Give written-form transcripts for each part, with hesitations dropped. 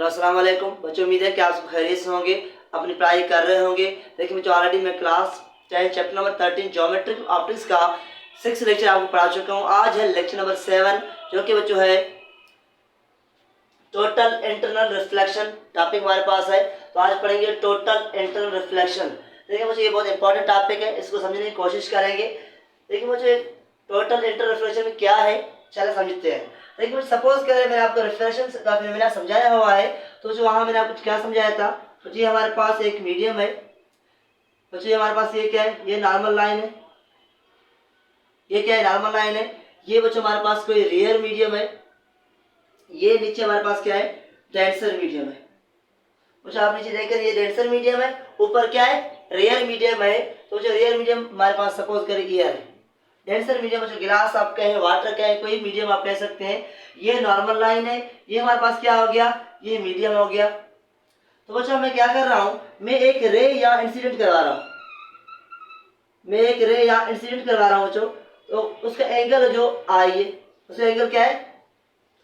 Hello अस्सलाम वालेकुम बच्चों, उम्मीद है कि आप सब खैरियत से होंगे, अपनी पढ़ाई कर रहे होंगे। देखिए बच्चों, ऑलरेडी मैं class 10 chapter number 13 geometric optics का 6 लेक्चर आपको पढ़ा चुका हूँ। आज है लेक्चर नंबर 7 जो कि बच्चों है टोटल इंटरनल रिफ्लेक्शन टॉपिक हमारे पास है। तो आज पढ़ेंगे टोटल इंटरनल रिफ्लेक्शन। देखिए मुझे ये बहुत इंपॉर्टेंट टॉपिक है, इसको समझने की कोशिश करेंगे। देखिए मुझे टोटल इंटरनल रिफ्लेक्शन क्या है चलो समझते हैं। देखिए मुझे सपोज करें मैंने आपको रिफ्लेक्शन का फिर समझाया हुआ है, तो जो वहाँ मैंने आपको क्या समझाया था। तो जी हमारे पास एक मीडियम है, तो जी हमारे पास ये क्या है, ये नॉर्मल लाइन है। ये क्या है, नॉर्मल लाइन है। ये बच्चों हमारे पास कोई रियल मीडियम है। ये नीचे हमारे पास क्या है, डेंसर मीडियम है। कुछ आप नीचे देखकर ये डेंसर मीडियम है, ऊपर क्या है, रियल मीडियम है। तो जो रियल मीडियम हमारे पास सपोज करें ये है डेंसर मीडियम, जो गिलास आप कहें, वाटर कहें, कोई मीडियम आप कह सकते हैं। ये नॉर्मल लाइन है, ये हमारे पास क्या हो गया, ये मीडियम हो गया। तो बच्चों मैं क्या कर रहा हूँ, मैं एक रे या इंसिडेंट करवा रहा हूँ। मैं एक रे या इंसिडेंट करवा रहा हूँ बच्चों। तो उसका एंगल जो आई है, उसका एंगल क्या है,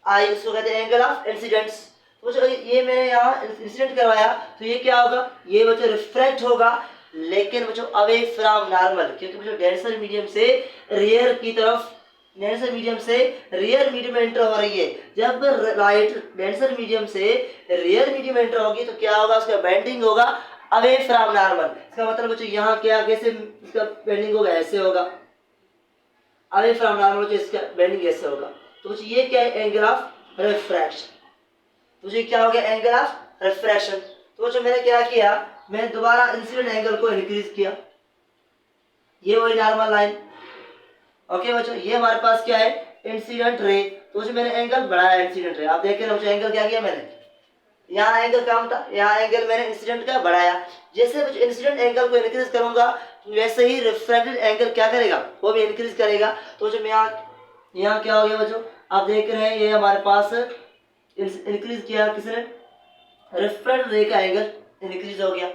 आई, उसको कहते हैं एंगल ऑफ इंसिडेंट्स। तो ये मैंने यहाँ इंसिडेंट करवाया, तो ये क्या होगा, ये बच्चों रिफ्रैक्ट होगा, लेकिन बच्चों अवे फ्रॉम नॉर्मल, क्योंकि बच्चों डेंसर मीडियम से रियर की तरफ, डेंसर मीडियम से रियर मीडियम में एंटर हो रही है। जब लाइट डेंसर मीडियम से रियर मीडियम में एंटर होगी तो क्या होगा, उसका बेंडिंग होगा अवे फ्रॉम नॉर्मल। इसका मतलब बच्चों यहाँ क्या, कैसे इसका बेंडिंग होगा, ऐसे होगा। अवे फ्रॉम नॉर्मल इसका बेंडिंग ऐसे होगा। तो ये क्या है, एंगल ऑफ रिफ्रैक्शन। तो ये क्या हो गया, एंगल ऑफ रिफ्रैक्शन। तो जो मैंने क्या किया, मैंने दोबारा इंसिडेंट एंगल को इंक्रीज किया। ये वही नॉर्मल लाइन, ओके बच्चों। ये हमारे पास क्या है, इंसिडेंट रे। तो जो मैंने एंगल बढ़ाया, इंसिडेंट रे, आप देख रहे हो एंगल क्या किया मैंने, यहाँ एंगल कम था, यहाँ एंगल मैंने इंसिडेंट का बढ़ाया। जैसे बच्चों इंसिडेंट एंगल को इंक्रीज करूंगा, वैसे ही रिफ्रैक्टेड एंगल क्या करेगा, वो भी इंक्रीज करेगा। तो जो मैं यहाँ क्या हो गया बच्चों, आप देख रहे हैं ये हमारे पास इंक्रीज किया किसने, रिफ्रैक्टेड रे का एंगल इंक्रीज हो गया।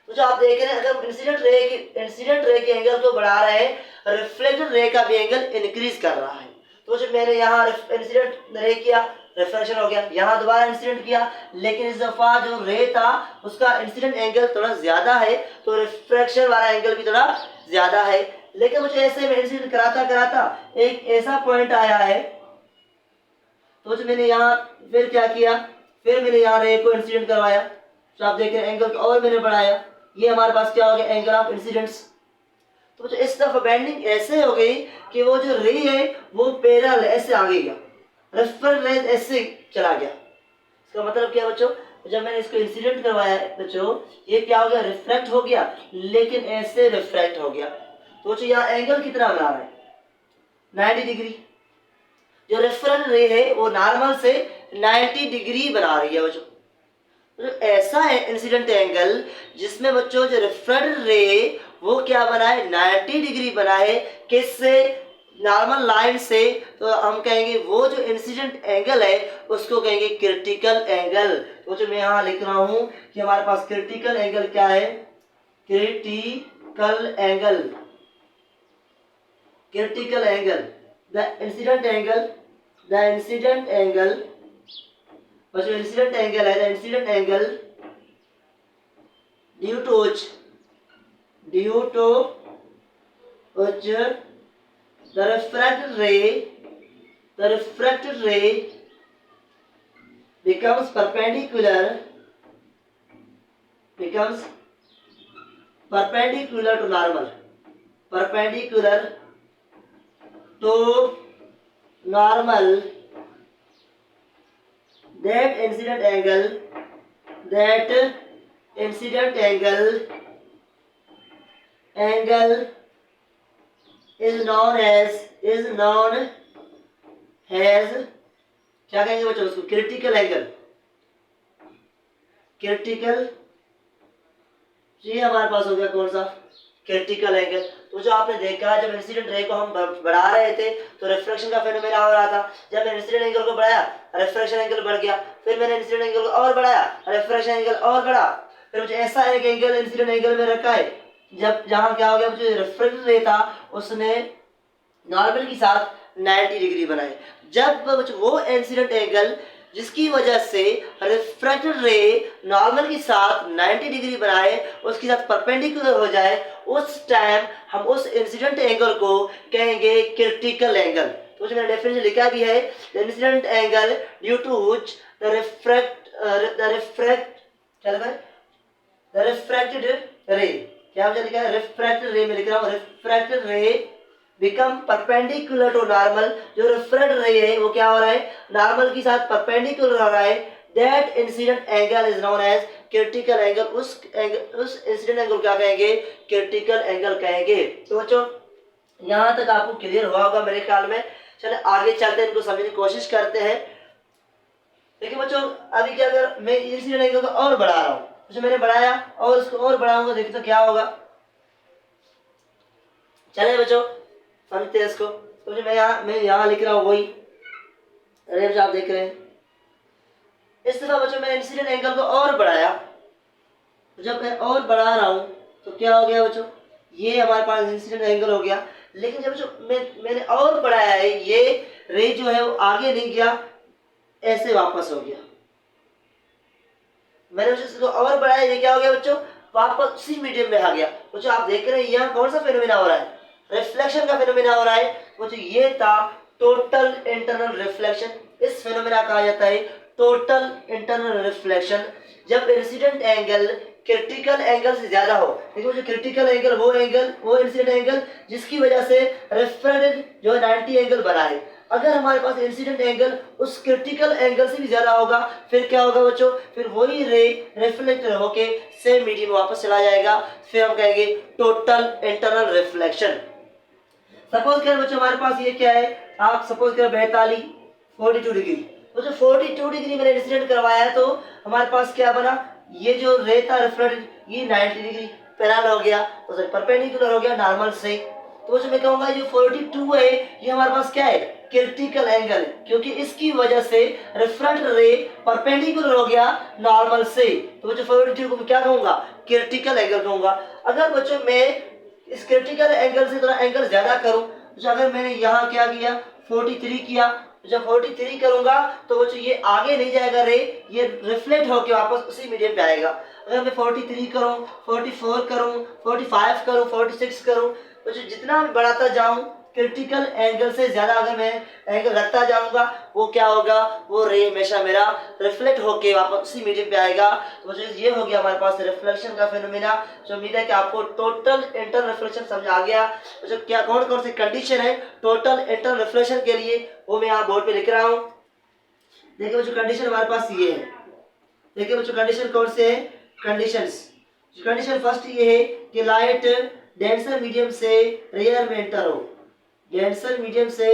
तो जो आप देख रहे हैं, अगर इंसिडेंट रे के एंगल को बढ़ा रहे हैं, रिफ्लेक्टेड रे का भी एंगल इंक्रीज कर रहा है। तो जो मैंने यहाँ इंसिडेंट रे किया, रिफ्लेक्शन हो गया, यहाँ दोबारा इंसिडेंट किया, लेकिन इस दफा जो रे था उसका इंसिडेंट एंगल थोड़ा ज्यादा है, तो रिफ्रैक्शन वाला एंगल भी थोड़ा ज्यादा है। लेकिन मुझे ऐसे में इंसिडेंट कराता कराता एक ऐसा पॉइंट आया है, तो जो मैंने यहाँ फिर क्या किया, फिर मैंने यहाँ रे को इंसिडेंट करवाया। तो आप देख रहे हैं एंगल और मैंने बढ़ाया, ये हमारे पास क्या हो गया, एंगल ऑफ इंसिडेंट्स। तो इस दफा बेंडिंग ऐसे हो गई कि वो जो रे है वो पैरेलल ऐसे आगे गया, रेफर रे ऐसे चला गया। इसका मतलब क्या बच्चों, जब मैंने इसको इंसिडेंट करवाया बच्चों, ये क्या हो गया, रिफ्रैक्ट हो गया, लेकिन ऐसे रिफ्रैक्ट हो गया। तो बच्चों यहाँ एंगल कितना बना रहा है, 90 डिग्री। जो रेफरेंस रे है वो नॉर्मल से 90 डिग्री बना रही है बच्चों। तो ऐसा है इंसिडेंट एंगल जिसमें बच्चों जो रेफरेंस रे वो क्या बना है, 90 डिग्री बना है, किससे, नॉर्मल लाइन से। तो हम कहेंगे वो जो इंसिडेंट एंगल है उसको कहेंगे क्रिटिकल एंगल। तो जो मैं यहाँ लिख रहा हूँ कि हमारे पास क्रिटिकल एंगल क्या है, critical angle, critical angle, the incident angle और जो इंसिडेंट एंगल है, the incident angle due to which the refracted ray becomes perpendicular to normal, perpendicular to normal. That incident angle is known as क्या कहेंगे बच्चों उसको, critical angle. Critical, ये हमारे पास हो गया कौन सा, क्रिटिकल एंगल। तो जो आपने देखा जब इंसिडेंट रे को हम बढ़ा रहे थे तो रिफ्रैक्शन का फेनोमेना हो रहा था। जब मैंने इंसिडेंट एंगल को बढ़ाया, रिफ्रैक्शन एंगल बढ़ गया, फिर मैंने इंसिडेंट एंगल को और बढ़ाया, रिफ्रैक्शन एंगल और बढ़ा। फिर मुझे ऐसा एक एंगल इंसिडेंट एंगल में रखा है, जब जहां क्या हो गया, मुझे रिफ्रैक्शन रे था उसने नॉर्मल के साथ 90 डिग्री बनाए। जब वो इंसिडेंट एंगल जिसकी वजह से रिफ्रैक्टेड रे नॉर्मल के साथ 90 डिग्री बनाए, उसके साथ परपेंडिकुलर हो जाए, उस टाइम हम उस इंसिडेंट एंगल को कहेंगे क्रिटिकल एंगल। तो जो मैंने डेफिनेशन लिखा भी है, the incident angle due to which the refracted ray, क्या मुझे लिखा है, रिफ्रैक्टेड रे में लिख रहा हूँ, refracted ray become perpendicular to normal, जो रिफ्रैक्ट रे है वो क्या हो रहा है, नॉर्मल के साथ परपेंडिकुलर हो रहा है, that incident angle is known as critical angle. उस इंसिडेंट एंगल क्या कहेंगे, क्रिटिकल एंगल कहेंगे। तो बच्चों यहाँ तक आपको क्लियर हुआ होगा मेरे ख्याल में। चले आगे चलते हैं, इनको समझने की कोशिश करते हैं। देखिए बच्चों, अभी क्या अगर मैं इंसिडेंट एंगल को और बढ़ा रहा हूँ, जो मैंने बढ़ाया और इसको और बढ़ाऊंगा, देखिए तो क्या होगा। चले बच्चों समझते हैं इसको। तो जो मैं यहाँ लिख रहा हूँ वही रेंज आप देख रहे हैं। इस तरह बच्चों मैंने इंसिडेंट एंगल को और बढ़ाया, जब मैं और बढ़ा रहा हूँ तो क्या हो गया बच्चों, ये हमारे पास इंसिडेंट एंगल हो गया। लेकिन जब जो मैंने और बढ़ाया है, ये रे जो है वो आगे नहीं गया, ऐसे वापस हो गया। मैंने इसको और बढ़ाया, ये क्या हो गया बच्चों, वापस उसी मीडियम में आ गया। बच्चों आप देख रहे हैं यहाँ कौन सा फेनोमेना हो रहा है, रिफ्लेक्शन का फेनोमेना हो रहा है। बच्चों ये था टोटल इंटरनल रिफ्लेक्शन। इस फेनोमेना कहा जाता है टोटल इंटरनल रिफ्लेक्शन। जब इंसिडेंट एंगल क्रिटिकल एंगल से ज्यादा हो, देखो जो क्रिटिकल एंगल वो इंसिडेंट एंगल जिसकी वजह से रिफ्रैक्टेड जो 90 एंगल बना है। अगर हमारे पास इंसिडेंट एंगल उस क्रिटिकल एंगल से भी ज्यादा होगा, फिर क्या होगा बच्चों, फिर वही रे रिफ्लेक्ट होके सेम मीडियम में वापस चला जाएगा, फिर हम कहेंगे टोटल इंटरनल रिफ्लेक्शन। सपोज करें बच्चों हमारे पास ये क्या है, आप सपोज करें 42 डिग्री, तो जो 42 डिग्री मैंने इंसिडेंट करवाया है, तो हमारे पास क्या बना, ये जो रे था रिफ्लेक्टेड ये 90 डिग्री पैरेलल हो गया, तो परपेंडिकुलर हो गया नॉर्मल से। तो जो मैं कहूंगा जो 42 है ये हमारे पास क्या है, क्रिटिकल एंगल, क्योंकि इसकी वजह से रिफ्रैक्ट रे परपेंडिकुलर हो गया नॉर्मल से। तो जो 42 को मैं क्या कहूंगा, क्रिटिकल एंगल कहूंगा। अगर बच्चों मैं इस क्रिटिकल एंगल से थोड़ा एंगल ज्यादा करूं, तो अगर मैंने यहाँ क्या किया 43 किया, जब 43 करूंगा तो बच्चों ये आगे नहीं जाएगा रे, ये रिफ्लेक्ट होकर वापस उसी मीडियम पे आएगा। अगर मैं 43 करूं, 44 करूं, 45 करूं, 46 करूं, तो जितना मैं बढ़ाता जाऊं क्रिटिकल एंगल से ज्यादा अगर मैं एंगल रखता जाऊंगा, वो क्या होगा, वो रे हमेशा मेरा रिफ्लेक्ट होके वापस उसी मीडियम पे आएगा। तो ये हो गया हमारे पास रिफ्लेक्शन का फेनोमेना। जो उम्मीद है कि आपको टोटल इंटरनल रिफ्लेक्शन समझ आ गया। तो जो क्या कौन कौन सी कंडीशन है टोटल इंटरनल रिफ्लेक्शन के लिए, वो मैं यहाँ बोर्ड पे लिख रहा हूँ। देखिए बच्चों कंडीशन हमारे पास ये है, देखिए बच्चों कंडीशन कौन से है, कंडीशन फर्स्ट ये है कि लाइट डेंसर मीडियम से रेयर में एंटर हो, डेंसर मीडियम से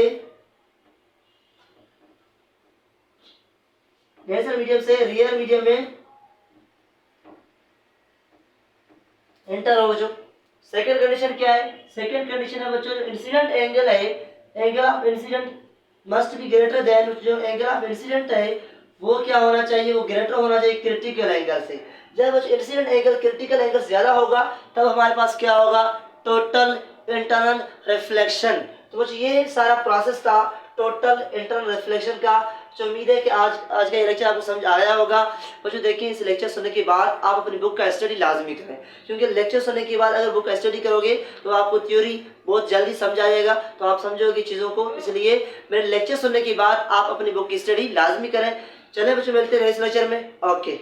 रियर मीडियम में एंटर हो बच्चों। सेकंड कंडीशन क्या है, सेकंड कंडीशन है बच्चों इंसिडेंट एंगल है, angle of incident must be greater than, जो एंगल ऑफ इंसिडेंट है वो क्या होना चाहिए, वो ग्रेटर होना चाहिए क्रिटिकल एंगल से। जब इंसिडेंट एंगल क्रिटिकल एंगल से ज्यादा होगा तब हमारे पास क्या होगा, टोटल इंटरनल रिफ्लेक्शन। तो बच्चों ये सारा प्रोसेस था टोटल इंटरनल रिफ्लेक्शन का। तो उम्मीद है कि आज का ये लेक्चर आपको समझ आया होगा। बच्चों देखिए इस लेक्चर सुनने के बाद आप अपनी बुक का स्टडी लाजमी करें, क्योंकि लेक्चर सुनने के बाद अगर बुक का स्टडी करोगे तो आपको थ्योरी बहुत जल्दी समझ आएगा, तो आप समझोगे चीज़ों को। इसलिए मेरे लेक्चर सुनने के बाद आप अपनी बुक की स्टडी लाजमी करें। चले बच्चों मिलते हैं इस लेक्चर में, ओके।